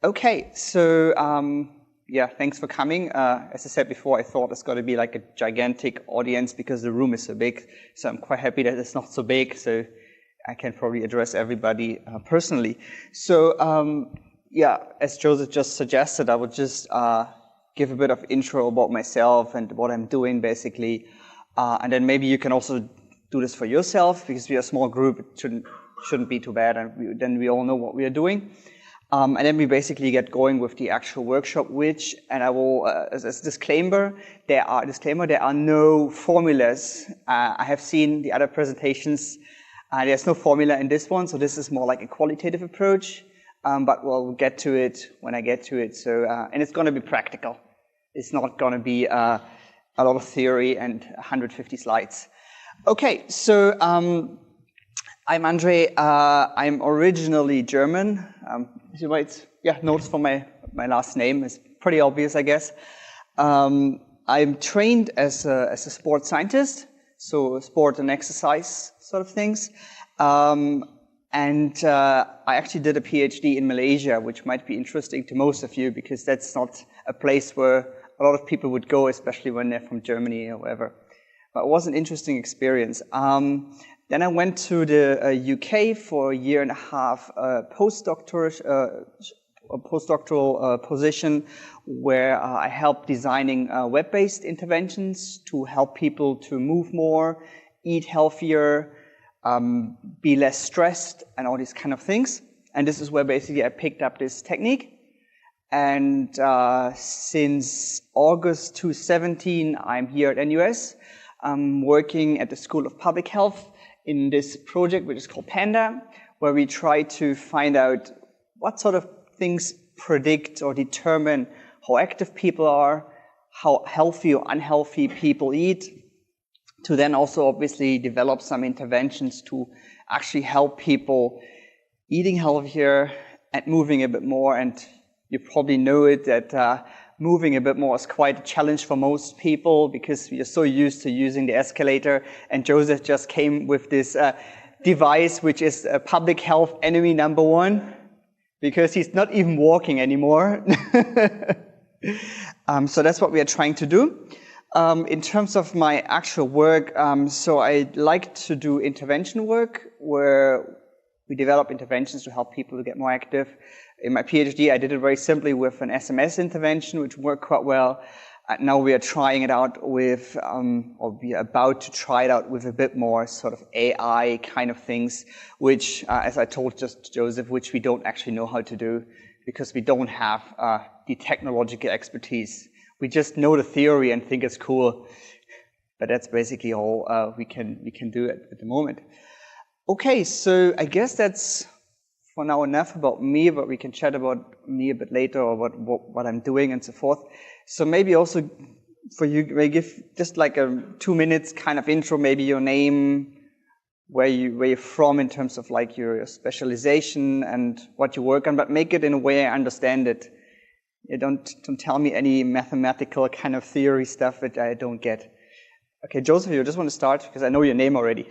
Okay, so yeah, thanks for coming. As I said before, I thought it's got to be like a gigantic audience because the room is so big. So I'm quite happy that it's not so big, so I can probably address everybody personally. So yeah, as Joseph just suggested, I would just give a bit of intro about myself and what I'm doing, basically. And then maybe you can also do this for yourself because we're a small group. It shouldn't be too bad, and then we all know what we are doing. And then we basically get going with the actual workshop, and I will, as a disclaimer, there are no formulas. I have seen the other presentations. There's no formula in this one, so this is more like a qualitative approach. But we'll get to it when I get to it. So, and it's going to be practical. It's not going to be a lot of theory and 150 slides. Okay, so I'm Andre. I'm originally German. As you might notice from my last name, it's pretty obvious, I guess. I'm trained as a sports scientist, so sport and exercise sort of things. And I actually did a PhD in Malaysia, which might be interesting to most of you because that's not a place where a lot of people would go, especially when they're from Germany or wherever. But it was an interesting experience. Then I went to the UK for a year and a half, postdoctoral position where I helped designing web-based interventions to help people to move more, eat healthier, be less stressed, and all these kind of things. And this is where basically I picked up this technique. And since August 2017, I'm here at NUS. I'm working at the School of Public Health in this project, which is called PANDA, where we try to find out what sort of things predict or determine how active people are, how healthy or unhealthy people eat, to then also obviously develop some interventions to actually help people eating healthier and moving a bit more. And you probably know it that moving a bit more is quite a challenge for most people because we are so used to using the escalator. And Joseph just came with this device, which is public health enemy number one, because he's not even walking anymore. So that's what we are trying to do. In terms of my actual work, so I like to do intervention work where we develop interventions to help people to get more active. In my PhD, I did it very simply with an SMS intervention, which worked quite well. Now we are trying it out with, or we are about to try it out with a bit more sort of AI kind of things, which, as I told just Joseph, which we don't actually know how to do because we don't have the technological expertise. We just know the theory and think it's cool, but that's basically all we can do at the moment. Okay, so I guess that's for now enough about me, but we can chat about me a bit later or what I'm doing and so forth. So maybe also for you, maybe give just like a 2 minutes kind of intro, maybe your name, where you're from in terms of like your specialization and what you work on, but make it in a way I understand it. You don't tell me any mathematical kind of theory stuff that I don't get. Okay, Joseph, you just want to start because I know your name already.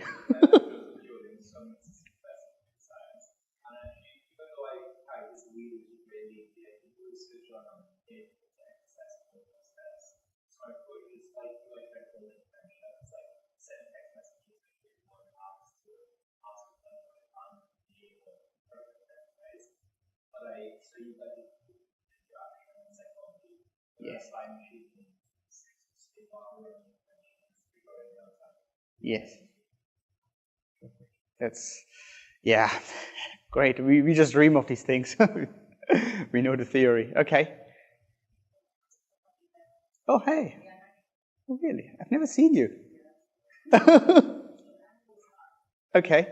Yes. Yes. That's, yeah, great. We just dream of these things. We know the theory. Okay. Oh, hey. Oh, really? I've never seen you. Okay.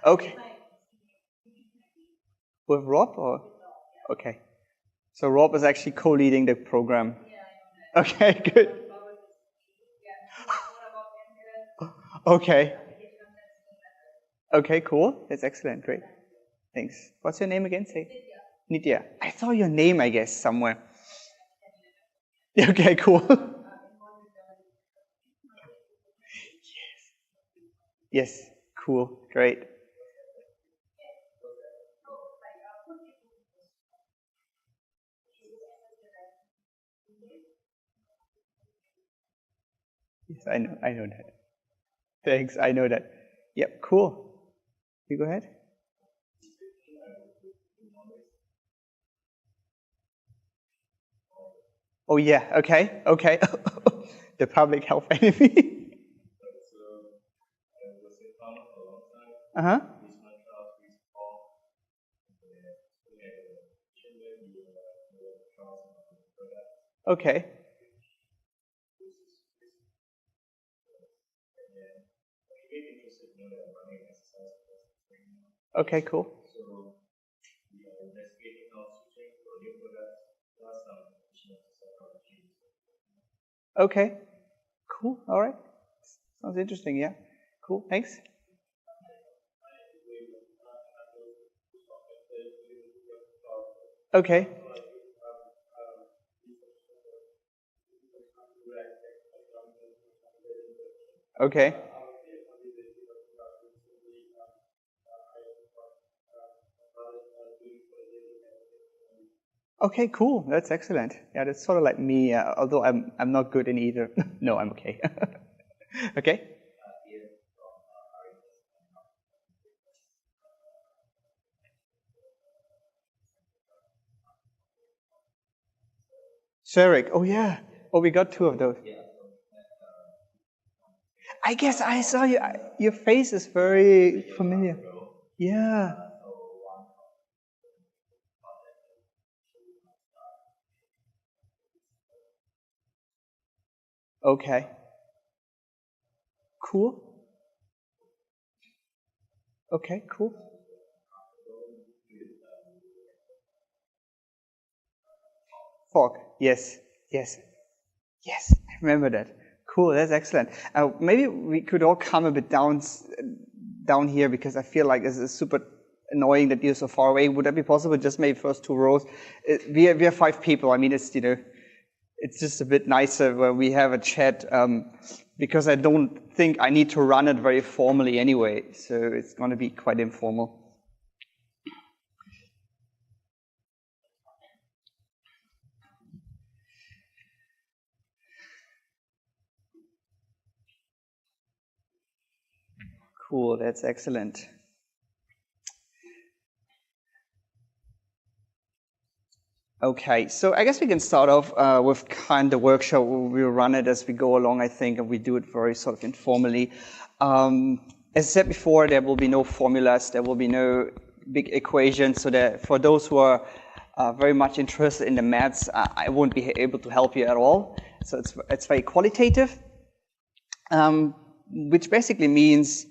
Okay. With Rob or? Okay. So Rob is actually co-leading the program. Okay, good. Okay. Okay, cool. That's excellent. Great. Thanks. What's your name again? Say. Nitya. I saw your name, I guess, somewhere. Okay, cool. Yes. Cool. Great. Yes, I know that. Thanks, I know that. Yep, cool. You go ahead. Oh yeah, okay, okay. The public health enemy. Uh-huh. Okay. Okay, cool. Okay, cool. All right. Sounds interesting, yeah. Cool, thanks. Okay. Okay. Okay, cool. That's excellent. Yeah, that's sort of like me, although I'm not good in either. No, I'm okay. Okay. Sherrick. Oh yeah. Oh, we got two of those. I guess I saw you. Your face is very familiar. Yeah. Okay. Cool. Okay, cool. Fog. Yes. Yes. Yes. I remember that. Cool. That's excellent. Maybe we could all come a bit down here because I feel like this is super annoying that you're so far away. Would that be possible? Just maybe first two rows. We are five people. I mean, it's just a bit nicer where we have a chat because I don't think I need to run it very formally anyway. So it's going to be quite informal. Cool. That's excellent. Okay, so I guess we can start off with kind of the workshop. We'll run it as we go along, I think, and we do it very sort of informally. As I said before, there will be no formulas, there will be no big equations, so that for those who are very much interested in the maths, I won't be able to help you at all. So it's very qualitative, which basically means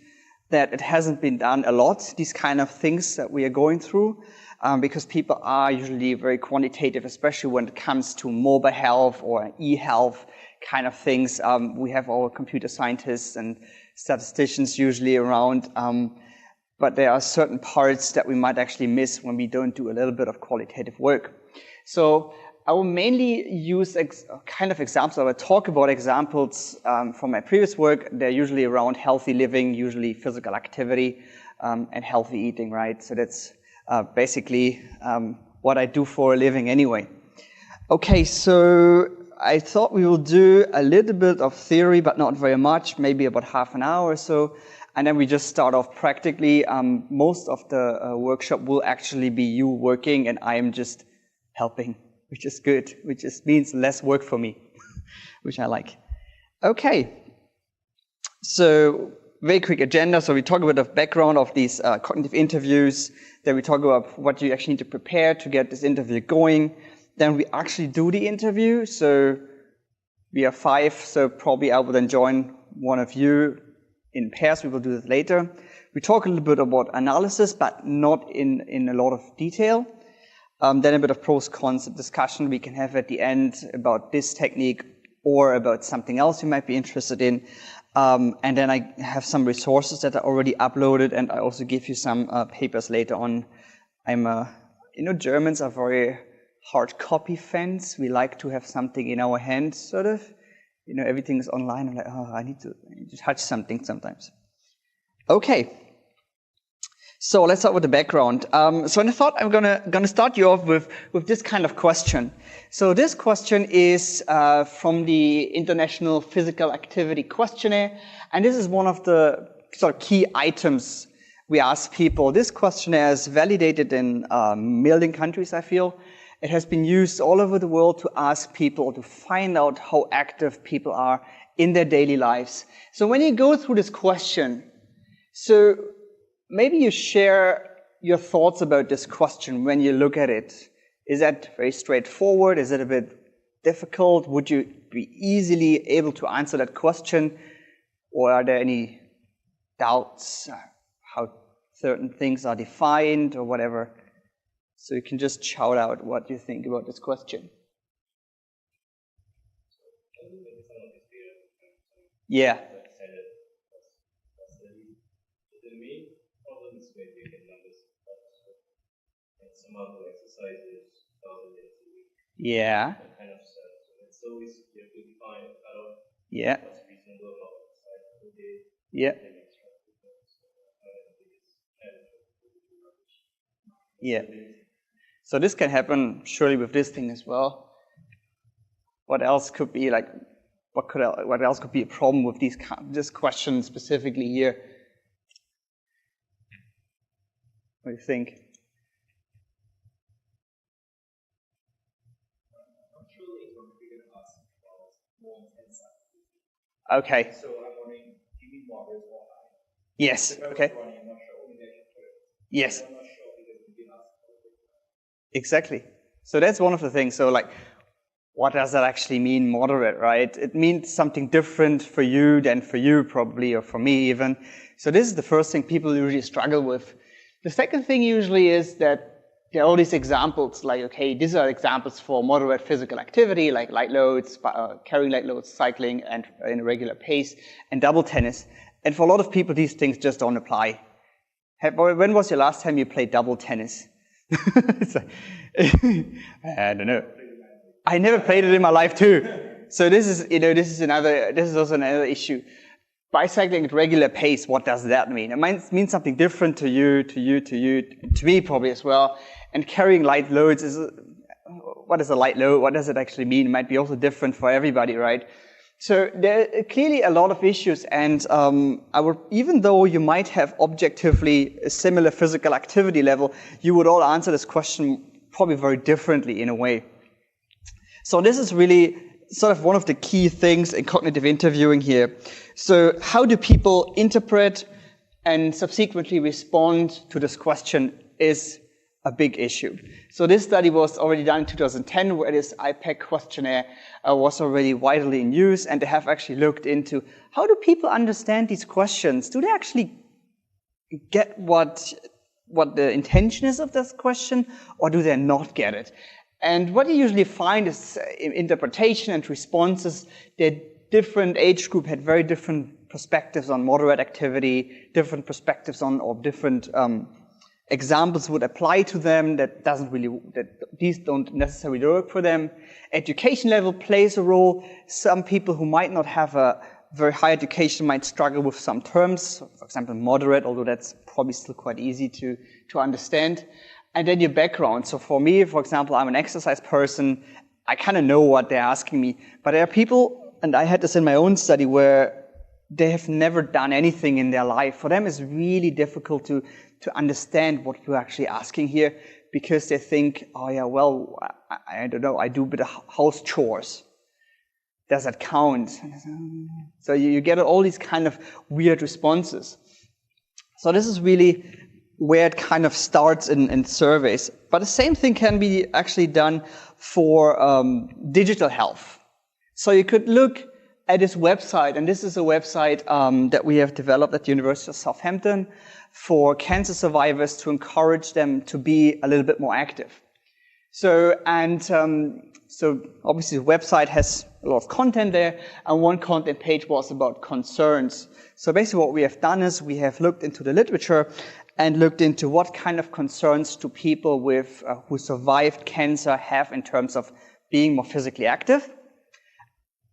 that it hasn't been done a lot, these kind of things that we are going through. Because people are usually very quantitative, especially when it comes to mobile health or e-health kind of things. We have our computer scientists and statisticians usually around, but there are certain parts that we might actually miss when we don't do a little bit of qualitative work. So I will mainly use kind of examples. I will talk about examples from my previous work. They're usually around healthy living, usually physical activity, and healthy eating, right? So that's basically what I do for a living anyway. Okay, so I thought we will do a little bit of theory, but not very much, maybe about half an hour or so, and then we just start off practically. Most of the workshop will actually be you working, and I am just helping, which is good, which just means less work for me, which I like. Okay, so very quick agenda. So we talk about the background of these cognitive interviews. Then we talk about what you actually need to prepare to get this interview going. Then we actually do the interview. So we are 5, so probably I will then join one of you in pairs. We will do that later. We talk a little bit about analysis, but not in a lot of detail. Then a bit of pros, cons discussion we can have at the end about this technique or about something else you might be interested in. And then I have some resources that are already uploaded, and I also give you some papers later on. Germans are very hard copy fans. We like to have something in our hands, sort of. Everything is online. I'm like, I need to touch something sometimes. Okay. So let's start with the background. So I thought I'm gonna start you off with this kind of question. So this question is from the International Physical Activity Questionnaire, and this is one of the sort of key items we ask people. This questionnaire is validated in a million countries, I feel. It has been used all over the world to ask people to find out how active people are in their daily lives. So when you go through this question, so maybe you share your thoughts about this question when you look at it. Is that very straightforward? Is it a bit difficult? Would you be easily able to answer that question? Or are there any doubts how certain things are defined or whatever? So you can just shout out what you think about this question. Yeah. Yeah. Yeah. Yeah. Yeah. So this can happen surely with this thing as well. What else could be like? What else could be a problem with this question specifically here? What do you think? Okay. So I'm wondering, do you mean moderate or high? Yes. Okay. Yes. Exactly. So that's one of the things. So like, what does that actually mean, moderate, right? It means something different for you than for you probably, or for me even. So this is the first thing people usually struggle with. The second thing usually is that there are all these examples, like, okay, these are examples for moderate physical activity, like light loads, carrying light loads, cycling, and in a regular pace, and double tennis. And for a lot of people, these things just don't apply. When was your last time you played double tennis? I don't know. I never played it in my life too. So this is also another issue. Bicycling at regular pace, what does that mean? It means something different to you, to me probably as well. And carrying light loads what is a light load? What does it actually mean? It might be also different for everybody, right? So there are clearly a lot of issues, and even though you might have objectively a similar physical activity level, you would all answer this question probably very differently in a way. So this is really sort of one of the key things in cognitive interviewing here. So how do people interpret and subsequently respond to this question is a big issue. So this study was already done in 2010, where this IPAC questionnaire was already widely in use, and they have actually looked into how do people understand these questions? Do they actually get what the intention is of this question, or do they not get it? And what you usually find is in interpretation and responses that different age group had very different perspectives on moderate activity, different perspectives on, or different examples would apply to them that these don't necessarily work for them. Education level plays a role. Some people who might not have a very high education might struggle with some terms, for example, moderate, although that's probably still quite easy to understand. And then your background. So for me, for example, I'm an exercise person. I kind of know what they're asking me. But there are people, and I had this in my own study, where they have never done anything in their life. For them, it's really difficult to understand what you're actually asking here, because they think, oh yeah, well, I don't know, I do a bit of house chores. Does that count? So you get all these kind of weird responses. So this is really where it kind of starts in surveys. But the same thing can be actually done for digital health. So you could look at this website, and this is a website that we have developed at the University of Southampton for cancer survivors to encourage them to be a little bit more active. So obviously the website has a lot of content there, and one content page was about concerns. So basically what we have done is we have looked into the literature and looked into what kind of concerns do people with who survived cancer have in terms of being more physically active,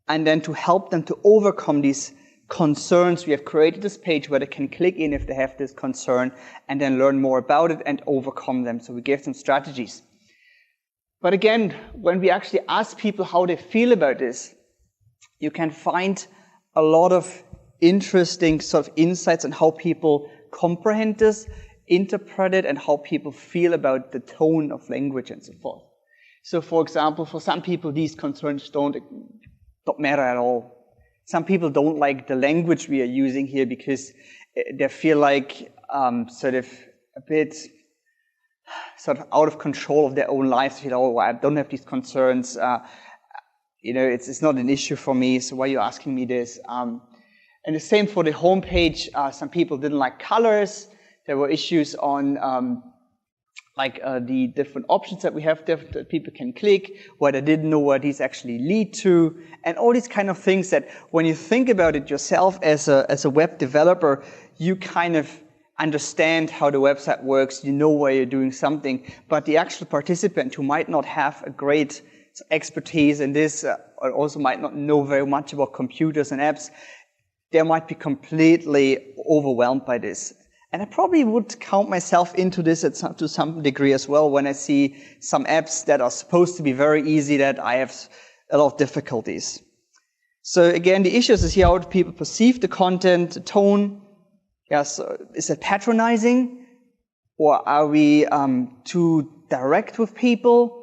and then to help them to overcome these concerns. We have created this page where they can click in if they have this concern and then learn more about it and overcome them. So we give them strategies. But again, when we actually ask people how they feel about this, you can find a lot of interesting sort of insights on how people comprehend this, interpret it, and how people feel about the tone of language and so forth. So for example, for some people, these concerns don't matter at all. Some people don't like the language we are using here because they feel like sort of a bit sort of out of control of their own lives. They feel, oh, I don't have these concerns. It's not an issue for me, so why are you asking me this? And the same for the homepage. Some people didn't like colors. There were issues on the different options that we have that people can click, where they didn't know where these actually lead to, and all these kind of things that when you think about it yourself as a web developer, you kind of understand how the website works, you know where you're doing something, but the actual participant who might not have a great expertise in this, or also might not know very much about computers and apps, they might be completely overwhelmed by this. And I probably would count myself into this to some degree as well when I see some apps that are supposed to be very easy that I have a lot of difficulties. So again, the issues is here how do people perceive the content, the tone. Yeah, so is it patronizing? Or are we too direct with people?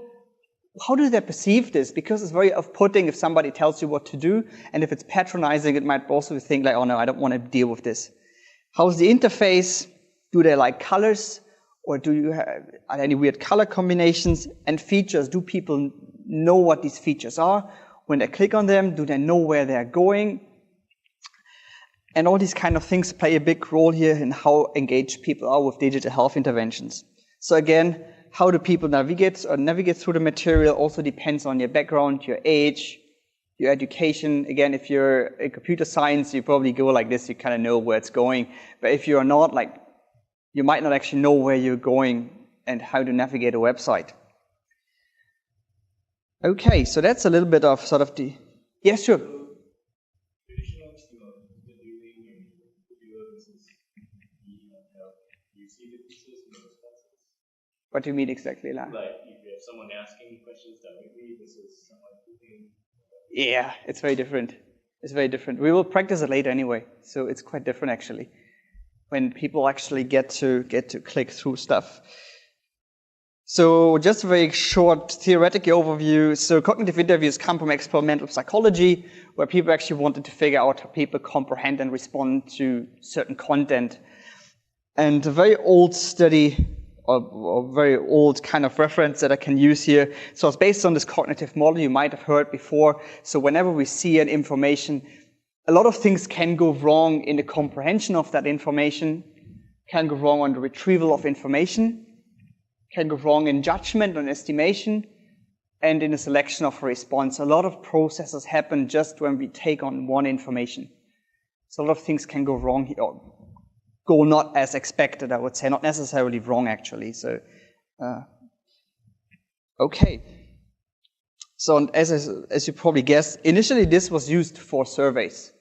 How do they perceive this? Because it's very off-putting if somebody tells you what to do. And if it's patronizing, it might also think like, oh no, I don't want to deal with this. How's the interface? Do they like colors? Or are there any weird color combinations? And features, do people know what these features are? When they click on them, do they know where they're going? And all these kind of things play a big role here in how engaged people are with digital health interventions. So again, how do people navigate through the material also depends on your background, your age, your education. Again, if you're in computer science, you probably go like this, you kind of know where it's going. But if you're not, you might not actually know where you're going and how to navigate a website. Okay, so that's a little bit of sort of the... Yes, sure. What do you mean exactly, Lan? Like, if you have someone asking questions directly, this is someone doing... Yeah, it's very different. It's very different. We will practice it later anyway, so it's quite different actually. When people actually get to click through stuff. So just a very short theoretical overview. So cognitive interviews come from experimental psychology, where people actually wanted to figure out how people comprehend and respond to certain content. And a very old study, or very old kind of reference that I can use here. So it's based on this cognitive model you might have heard before. So whenever we see an information, a lot of things can go wrong in the comprehension of that information, can go wrong on the retrieval of information, can go wrong in judgment and estimation, and in the selection of a response. A lot of processes happen just when we take on one information. So a lot of things can go wrong here, or go not as expected, I would say, not necessarily wrong actually. So, okay. So as you probably guessed, initially this was used for surveys.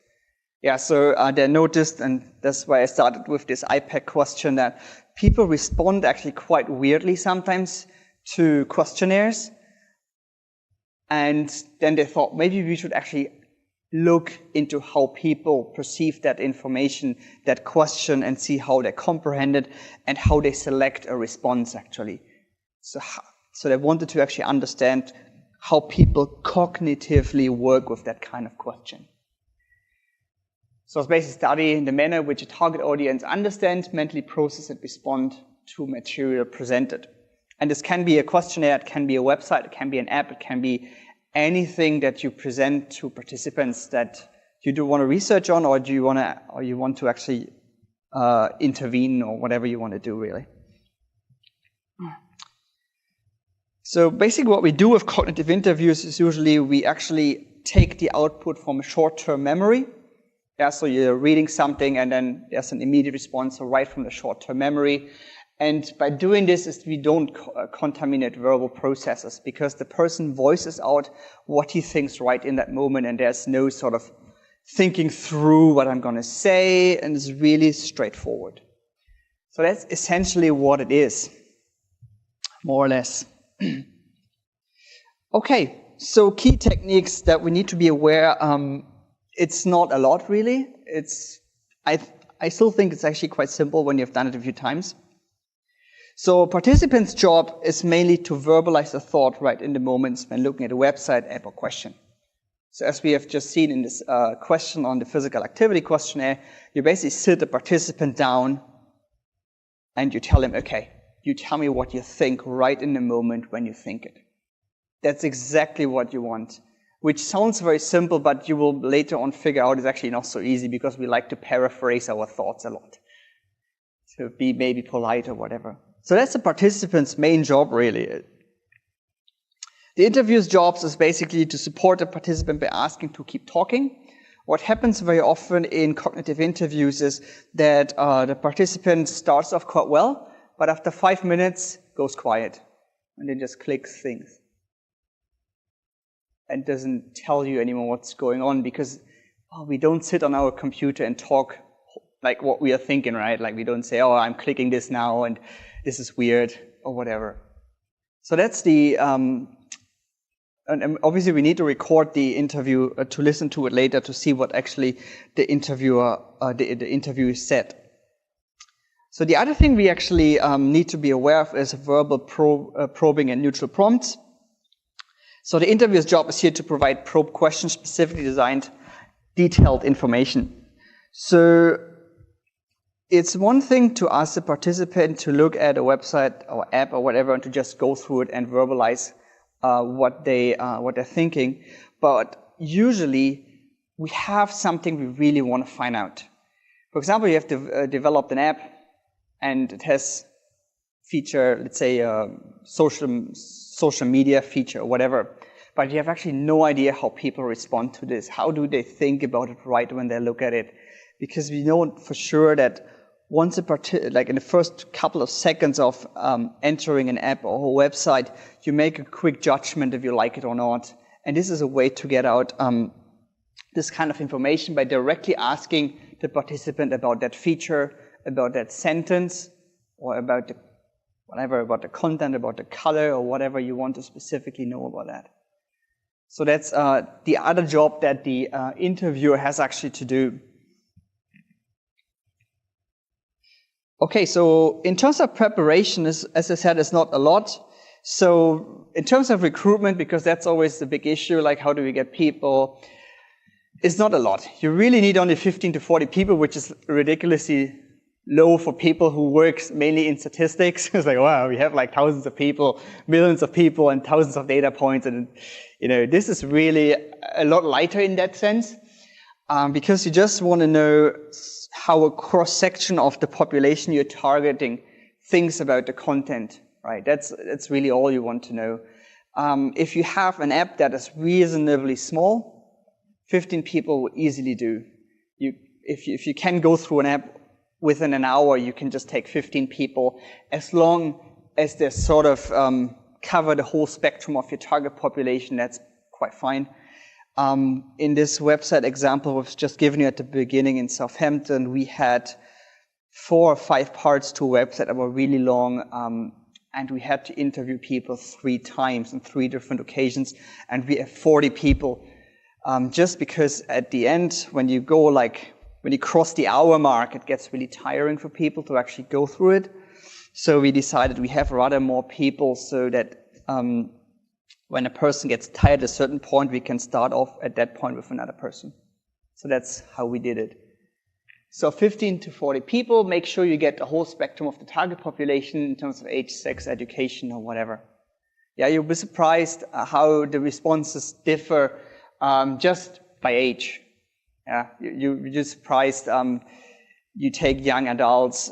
Yeah, so they noticed, and that's why I started with this IPAC question, that people respond actually quite weirdly sometimes to questionnaires. And then they thought maybe we should actually look into how people perceive that information, that question, and see how they comprehend it and how they select a response actually. So they wanted to actually understand how people cognitively work with that kind of question. So it's basically studying the manner in which a target audience understands, mentally process, and respond to material presented. And this can be a questionnaire, it can be a website, it can be an app, it can be anything that you present to participants that you do want to research on, or you want to actually intervene, or whatever you want to do really. So basically what we do with cognitive interviews is usually we actually take the output from a short-term memory. Yeah, so you're reading something and then there's an immediate response right from the short-term memory. And by doing this, we don't contaminate verbal processes, because the person voices out what he thinks right in that moment, and there's no sort of thinking through what I'm going to say, and it's really straightforward. So that's essentially what it is, more or less. Okay, so key techniques that we need to be aware. It's not a lot, really. I still think it's actually quite simple when you've done it a few times. So a participant's job is mainly to verbalize a thought right in the moments when looking at a website, app, or question. So as we have just seen in this question on the physical activity questionnaire, you basically sit the participant down and you tell him, okay, you tell me what you think right in the moment when you think it. That's exactly what you want, which sounds very simple, but you will later on figure out it's actually not so easy because we like to paraphrase our thoughts a lot. To be maybe polite or whatever. So that's the participant's main job, really. The interviewer's job is basically to support the participant by asking to keep talking. What happens very often in cognitive interviews is that the participant starts off quite well, but after 5 minutes goes quiet and then just clicks things and doesn't tell you anymore what's going on because we don't sit on our computer and talk like what we are thinking, right? Like we don't say, oh, I'm clicking this now and this is weird or whatever. So that's the, and obviously we need to record the interview to listen to it later to see what actually the interviewer, the interview said. So the other thing we actually need to be aware of is verbal probing and neutral prompts. So the interviewer's job is here to provide probe questions specifically designed, detailed information. So it's one thing to ask the participant to look at a website or app or whatever and to just go through it and verbalize what they're thinking. But usually we have something we really want to find out. For example, you have developed an app and it has feature, let's say social media feature or whatever, but you have actually no idea how people respond to this. How do they think about it right when they look at it? Because we know for sure that once like in the first couple of seconds of entering an app or a website, you make a quick judgment if you like it or not. And this is a way to get out this kind of information by directly asking the participant about that feature, about that sentence, or about the whatever, about the content, about the color, or whatever you want to specifically know about that. So that's the other job that the interviewer has actually to do. Okay, so in terms of preparation, as I said, it's not a lot. So in terms of recruitment, because that's always the big issue, like how do we get people, it's not a lot. You really need only 15 to 40 people, which is ridiculously low for people who work mainly in statistics. It's like, wow, we have like thousands of people, millions of people, and thousands of data points. And, you know, this is really a lot lighter in that sense, because you just want to know how a cross-section of the population you're targeting thinks about the content, right? That's really all you want to know. If you have an app that is reasonably small, 15 people will easily do. If you can go through an app within an hour, you can just take 15 people, as long as they sort of cover the whole spectrum of your target population. That's quite fine. In this website example we've just given you at the beginning in Southampton, we had 4 or 5 parts to a website that were really long, and we had to interview people 3 times on 3 different occasions, and we have 40 people, just because at the end, when you go when you cross the hour mark, it gets really tiring for people to actually go through it. So we decided we have rather more people so that when a person gets tired at a certain point, we can start off at that point with another person. So that's how we did it. So 15 to 40 people, make sure you get the whole spectrum of the target population in terms of age, sex, education, or whatever. Yeah, you'll be surprised how the responses differ just by age. Yeah, you're just surprised. You take young adults,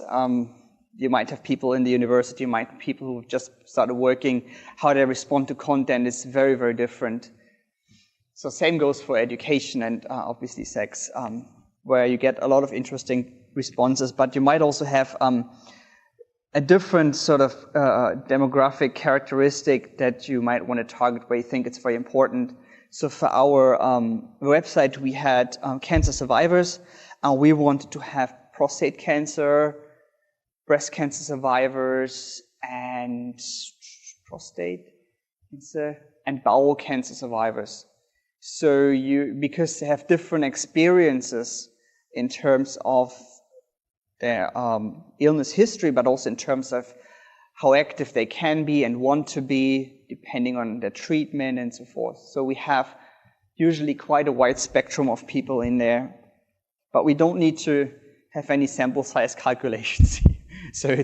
you might have people in the university, you might have people who have just started working. How they respond to content is very, very different. So same goes for education and obviously sex, where you get a lot of interesting responses, but you might also have a different sort of demographic characteristic that you might want to target where you think it's very important. So for our website, we had cancer survivors, and we wanted to have prostate cancer, breast cancer survivors, and prostate cancer, and bowel cancer survivors. So because they have different experiences in terms of their illness history, but also in terms of how active they can be and want to be, depending on their treatment and so forth. So we have usually quite a wide spectrum of people in there, but we don't need to have any sample size calculations. So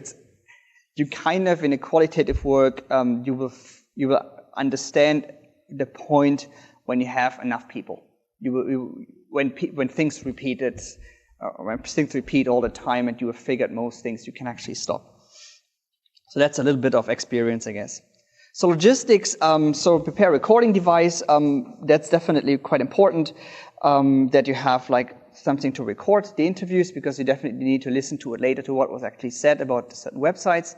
you kind of, in a qualitative work, you will understand the point when you have enough people. When things repeat all the time and you have figured most things, you can actually stop. So that's a little bit of experience, I guess. So logistics, so prepare a recording device, that's definitely quite important, that you have like something to record the interviews, because you definitely need to listen to it later, to what was actually said about certain websites.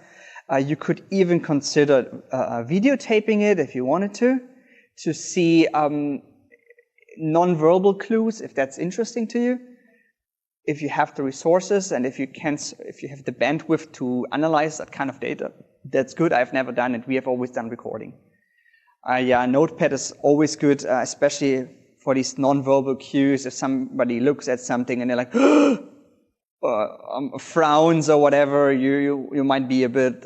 You could even consider videotaping it if you wanted to see non-verbal clues, if that's interesting to you. If you have the resources and if you have the bandwidth to analyze that kind of data, that's good. I've never done it. We have always done recording. Notepad is always good, especially for these non-verbal cues. If somebody looks at something and they're like, frowns or whatever, you might be a bit,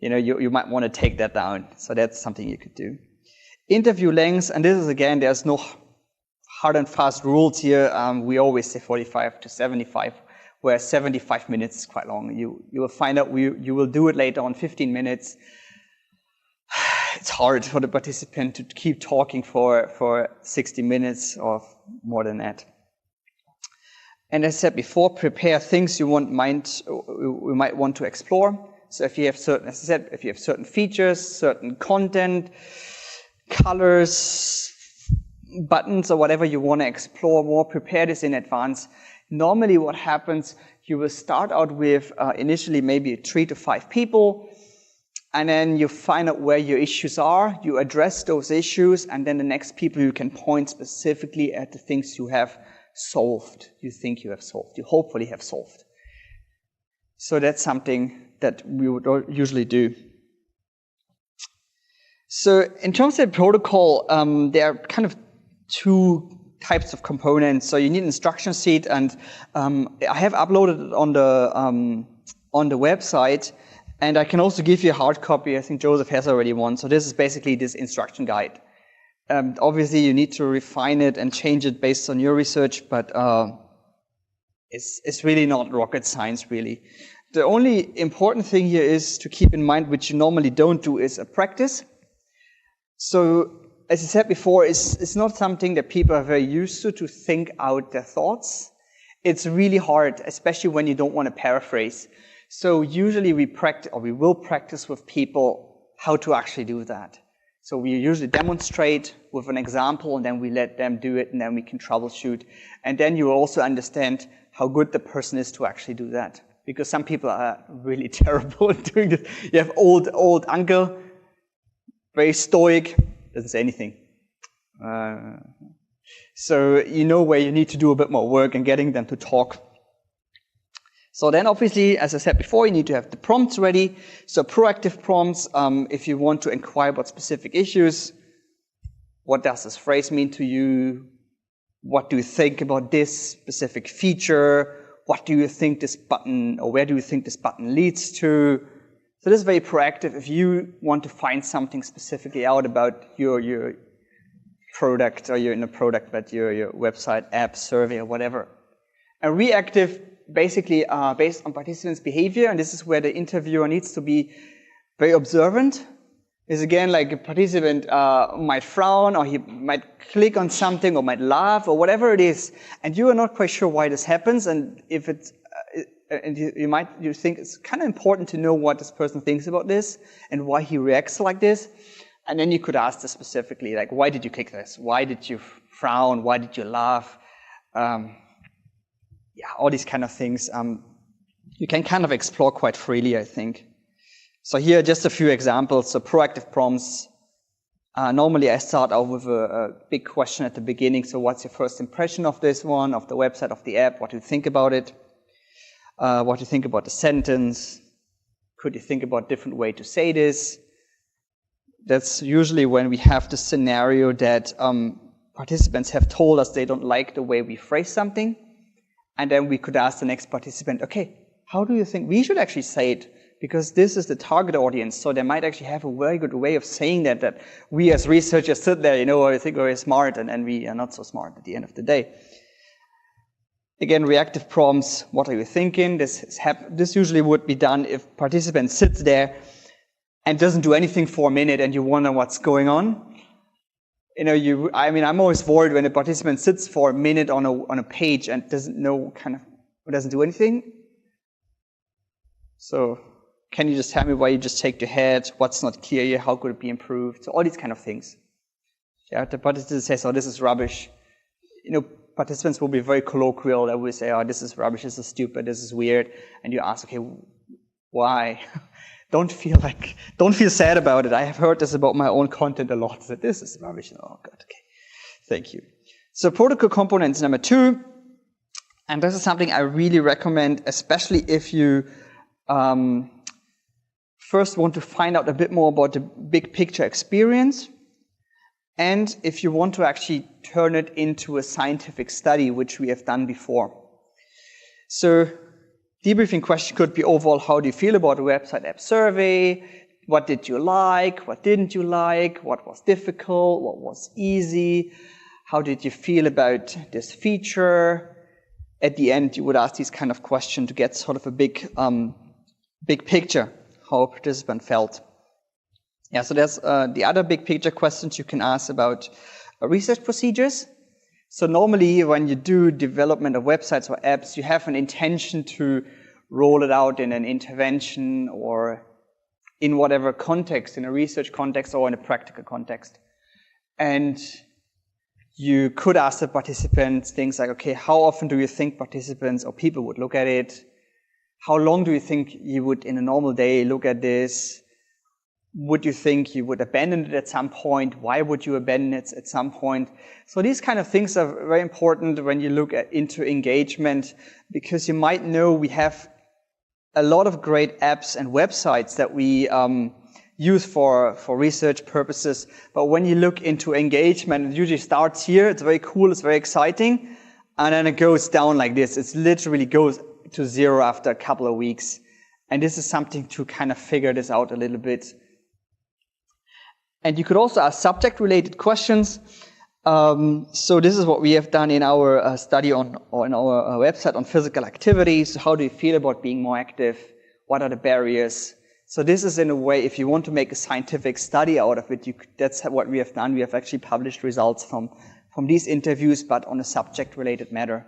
you might want to take that down. So that's something you could do. Interview lengths, and this is again, there's no hard and fast rules here. We always say 45 to 75, where 75 minutes is quite long. You will find out you will do it later on 15 minutes. It's hard for the participant to keep talking for 60 minutes or more than that. And as I said before, prepare things we might want to explore. So if you have certain features, certain content, colors, buttons, or whatever you want to explore more, prepare this in advance. Normally what happens, you will start out with initially maybe 3 to 5 people, and then you find out where your issues are, you address those issues, and then the next people you can point specifically at the things you have solved, you think you have solved, you hopefully have solved. So that's something that we would usually do. So in terms of the protocol, there are kind of 2 types of components. So you need an instruction sheet, and I have uploaded it on the website, and I can also give you a hard copy. I think Joseph has already one. So this is basically this instruction guide. Obviously, you need to refine it and change it based on your research, but it's really not rocket science, really. The only important thing here is to keep in mind, which you normally don't do, is a practice. So, as I said before, it's not something that people are very used to think out their thoughts. It's really hard, especially when you don't want to paraphrase. So usually we will practice with people how to actually do that. So we usually demonstrate with an example, and then we let them do it, and then we can troubleshoot. And then you will also understand how good the person is to actually do that. Because some people are really terrible at doing this. You have old uncle, very stoic, doesn't say anything. So you know where you need to do a bit more work in getting them to talk. So then obviously, as I said before, you need to have the prompts ready. So proactive prompts, if you want to inquire about specific issues, what does this phrase mean to you? What do you think about this specific feature? What do you think this button, or where do you think this button leads to? So this is very proactive if you want to find something specifically out about your product, or your product, but your website, app, survey, or whatever. And reactive, basically based on participants' behavior, and this is where the interviewer needs to be very observant. Is again like a participant might frown, or he might click on something, or might laugh, or whatever it is, and you are not quite sure why this happens, and if it's and you think it's kind of important to know what this person thinks about this and why he reacts like this, and then you could ask this specifically, like, why did you click this? Why did you frown? Why did you laugh? All these kind of things you can kind of explore quite freely, I think. So here are just a few examples. So proactive prompts, Normally I start out with a big question at the beginning. So what's your first impression of this one, of the website, of the app? What do you think about it? What do you think about the sentence? Could you think about a different way to say this? That's usually when we have the scenario that participants have told us they don't like the way we phrase something. And then we could ask the next participant, okay, how do you think we should actually say it? Because this is the target audience, so they might actually have a very good way of saying that we as researchers sit there, I think we're smart, and we are not so smart at the end of the day. Again, reactive prompts, what are you thinking? This usually would be done if participant sits there and doesn't do anything for a minute and you wonder what's going on. I'm always worried when a participant sits for a minute on a page and doesn't do anything. So, can you just tell me why you just shake your head? What's not clear here? How could it be improved? So all these kind of things. Yeah, the participant says, oh, this is rubbish. Participants will be very colloquial. They will say, oh, this is rubbish, this is stupid, this is weird. And you ask, okay, why? Don't feel sad about it. I have heard this about my own content a lot. That this is rubbish. Oh, God, okay. Thank you. So protocol components number 2. And this is something I really recommend, especially if you first want to find out a bit more about the big picture experience, and if you want to actually turn it into a scientific study, which we have done before. So debriefing question could be overall, how do you feel about the website app survey? What did you like? What didn't you like? What was difficult? What was easy? How did you feel about this feature? At the end, you would ask these kind of questions to get sort of a big picture, how a participant felt. Yeah, so there's the other big picture questions you can ask about research procedures. So normally when you do development of websites or apps, you have an intention to roll it out in an intervention or in whatever context, in a research context or in a practical context. And you could ask the participants things like, okay, how often do you think participants or people would look at it? How long do you think you would, in a normal day, look at this? Would you think you would abandon it at some point? Why would you abandon it at some point? So these kind of things are very important when you look into engagement, because you might know we have a lot of great apps and websites that we use for research purposes. But when you look into engagement, it usually starts here. It's very cool. It's very exciting. And then it goes down like this. It literally goes to 0 after a couple of weeks. And this is something to kind of figure this out a little bit. And you could also ask subject-related questions. So this is what we have done in our study on our website on physical activities. So how do you feel about being more active? What are the barriers? So this is, in a way, if you want to make a scientific study out of it, that's what we have done. We have actually published results from these interviews, but on a subject-related matter.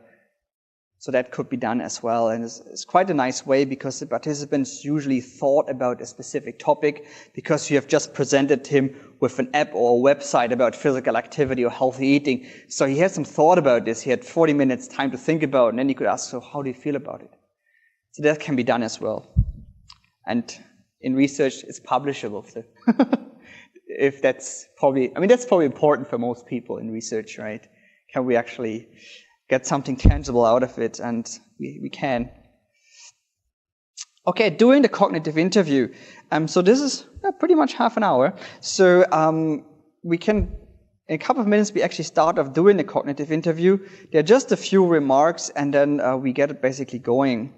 So that could be done as well. And it's quite a nice way, because the participants usually thought about a specific topic, because you have just presented him with an app or a website about physical activity or healthy eating. So he had some thought about this. He had 40 minutes time to think about it, and then you could ask, so how do you feel about it? So that can be done as well. And in research, it's publishable. So if that's probably important for most people in research, right? Can we actually get something tangible out of it? And we can. Okay, doing the cognitive interview. So this is pretty much half an hour. So we can, in a couple of minutes, we actually start off doing the cognitive interview. There are just a few remarks, and then we get it basically going.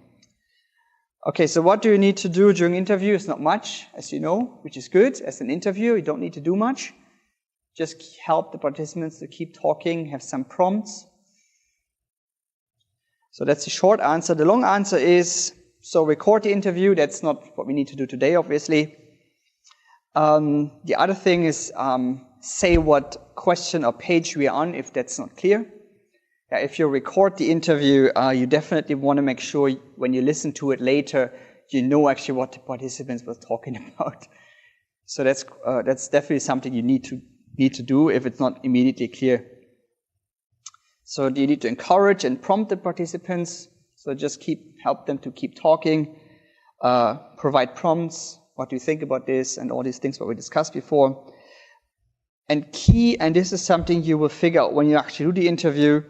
Okay, so what do you need to do during interview? It's not much, as you know, which is good. As an interview, you don't need to do much. Just help the participants to keep talking, have some prompts. So that's the short answer. The long answer is, so record the interview. That's not what we need to do today, obviously. The other thing is say what question or page we are on, if that's not clear. If you record the interview, you definitely want to make sure when you listen to it later, you know actually what the participants were talking about. So that's definitely something you need to do if it's not immediately clear. So you need to encourage and prompt the participants. So just help them to keep talking, provide prompts. What do you think about this? And all these things what we discussed before. And key, and this is something you will figure out when you actually do the interview,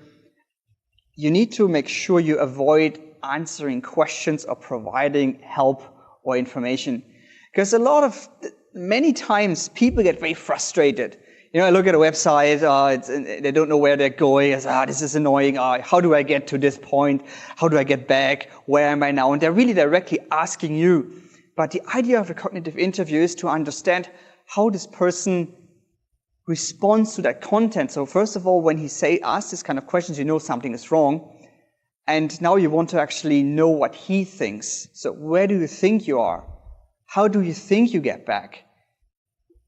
you need to make sure you avoid answering questions or providing help or information. Because many times people get very frustrated. I look at a website, they don't know where they're going. This is annoying. How do I get to this point? How do I get back? Where am I now? And they're really directly asking you. But the idea of a cognitive interview is to understand how this person responds to that content. So first of all, when he asks this kind of questions, you know something is wrong. And now you want to actually know what he thinks. So where do you think you are? How do you think you get back?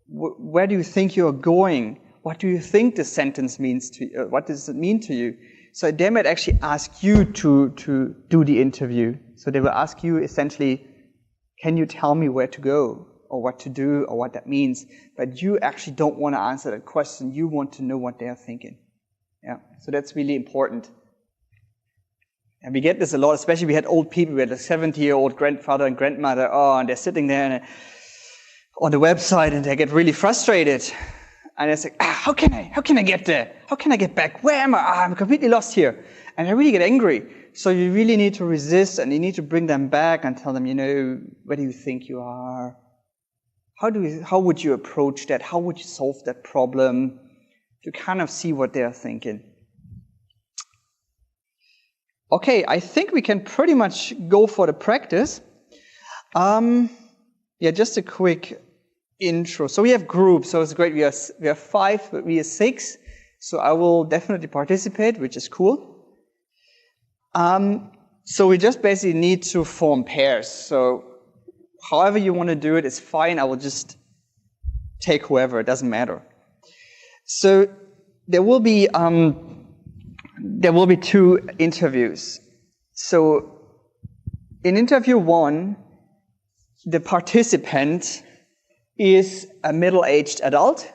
Where do you think you're going? What do you think this sentence means to you? What does it mean to you? So they might actually ask you to do the interview. So they will ask you essentially, can you tell me where to go or what to do or what that means? But you actually don't want to answer that question. You want to know what they're thinking. Yeah. So that's really important. And we get this a lot, especially we had old people. We had a 70-year-old grandfather and grandmother. And they're sitting there on the website and they get really frustrated. And it's like, how can I get there? How can I get back? Where am I? I'm completely lost here. And I really get angry. So you really need to resist and you need to bring them back and tell them, where do you think you are? How would you approach that? How would you solve that problem? To kind of see what they're thinking. Okay, I think we can pretty much go for the practice. Just a quick intro. So we have groups, so it's great. We have 5, but we are 6. So I will definitely participate, which is cool. So we just basically need to form pairs. So however you want to do it is fine. I will just take whoever, it doesn't matter. So there will be 2 interviews. So in interview 1, the participant is a middle-aged adult.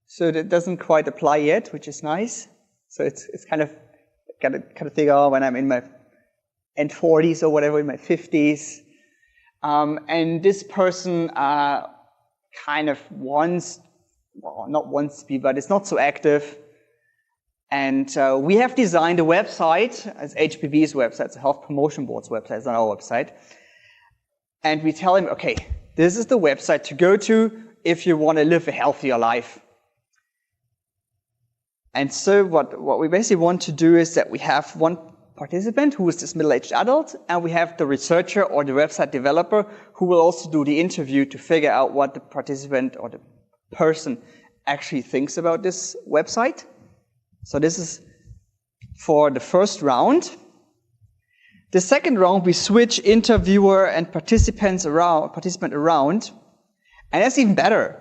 So that doesn't quite apply yet, which is nice. So it's kind of figure when I'm in my end 40s or whatever, in my 50s. And this person kind of not wants to be, but it's not so active. And we have designed a website, as HPB's website, it's a Health Promotion Board's website, it's not our website. And we tell him, okay, this is the website to go to if you want to live a healthier life. And so what we basically want to do is that we have one participant who is this middle-aged adult, and we have the researcher or the website developer who will also do the interview to figure out what the participant or the person actually thinks about this website. So this is for the first round. The second round, we switch interviewer and participant around, and that's even better.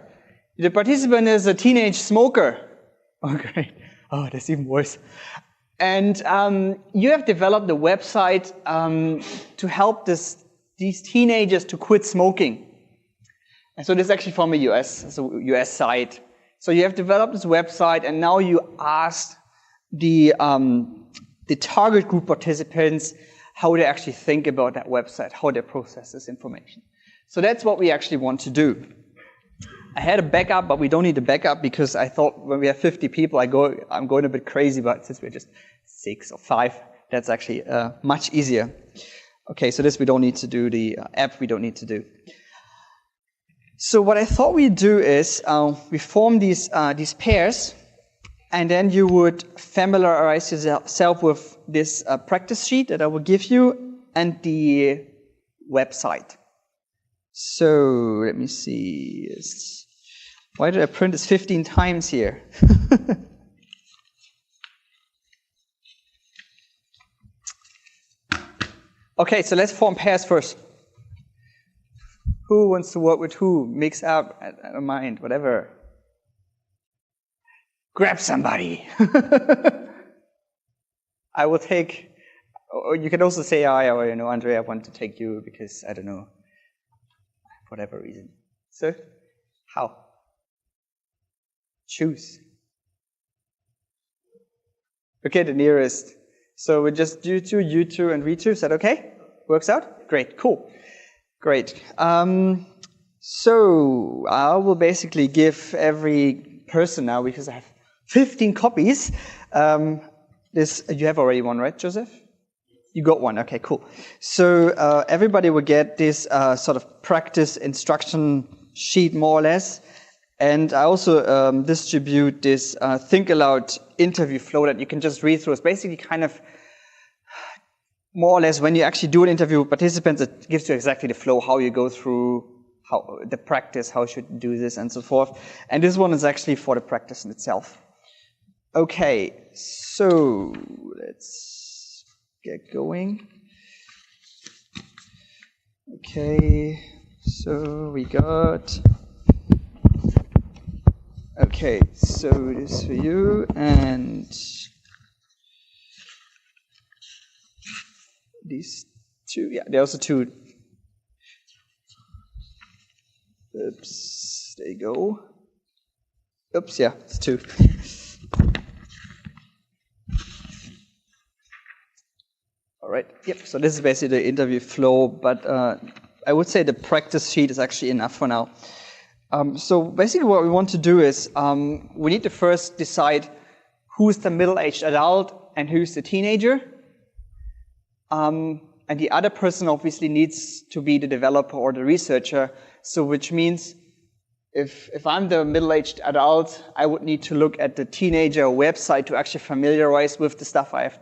The participant is a teenage smoker. Oh, great. Oh, that's even worse. And you have developed a website to help these teenagers to quit smoking. And so this is actually from a US site. So you have developed this website, and now you ask the target group participants how they actually think about that website, how they process this information. So that's what we actually want to do. I had a backup, but we don't need a backup because I thought when we have 50 people, I'm going a bit crazy, but since we're just 6 or 5, that's actually much easier. Okay, so this we don't need to do, the app we don't need to do. So what I thought we'd do is we form these pairs, and then you would familiarize yourself with this practice sheet that I will give you and the website. So let me see. Why did I print this 15 times here? Okay, so let's form pairs first. Who wants to work with who? Mix up, I don't mind, whatever. Grab somebody. I will take, or you can also say I, or Andrea, I want to take you because, I don't know, whatever reason. So, how? Choose. Okay, the nearest. So we just you two, and we two. Is that okay? Works out? Great, cool. Great. So I will basically give every person now because I have 15 copies. You have already one, right, Joseph? You got one. Okay, cool. So everybody will get this sort of practice instruction sheet, more or less. And I also distribute this Think Aloud interview flow that you can just read through. It's basically kind of more or less when you actually do an interview with participants, it gives you exactly the flow, how you go through how the practice, how you should do this, and so forth. And this one is actually for the practice in itself. Okay, so let's get going. Okay, so we got... Okay, so this for you, and these two, yeah, there are also two. Oops, there you go. Oops, yeah, it's two. All right, yep, so this is basically the interview flow, but I would say the practice sheet is actually enough for now. So basically what we want to do is we need to first decide who's the middle-aged adult and who's the teenager. And the other person obviously needs to be the developer or the researcher. So which means if I'm the middle-aged adult, I would need to look at the teenager website to actually familiarize with the stuff I have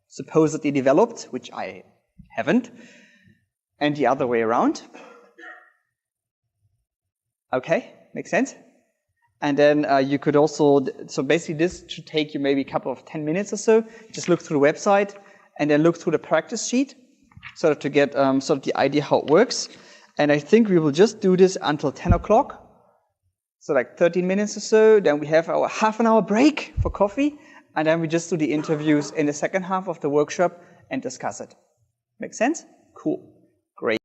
supposedly developed, which I haven't, and the other way around. Okay, makes sense. And then you could also, so basically this should take you maybe a couple of 10 minutes or so. Just look through the website and then look through the practice sheet, sort of to get sort of the idea how it works. And I think we will just do this until 10 o'clock. So like 13 minutes or so. Then we have our half an hour break for coffee. And then we just do the interviews in the second half of the workshop and discuss it. Make sense? Cool. Great.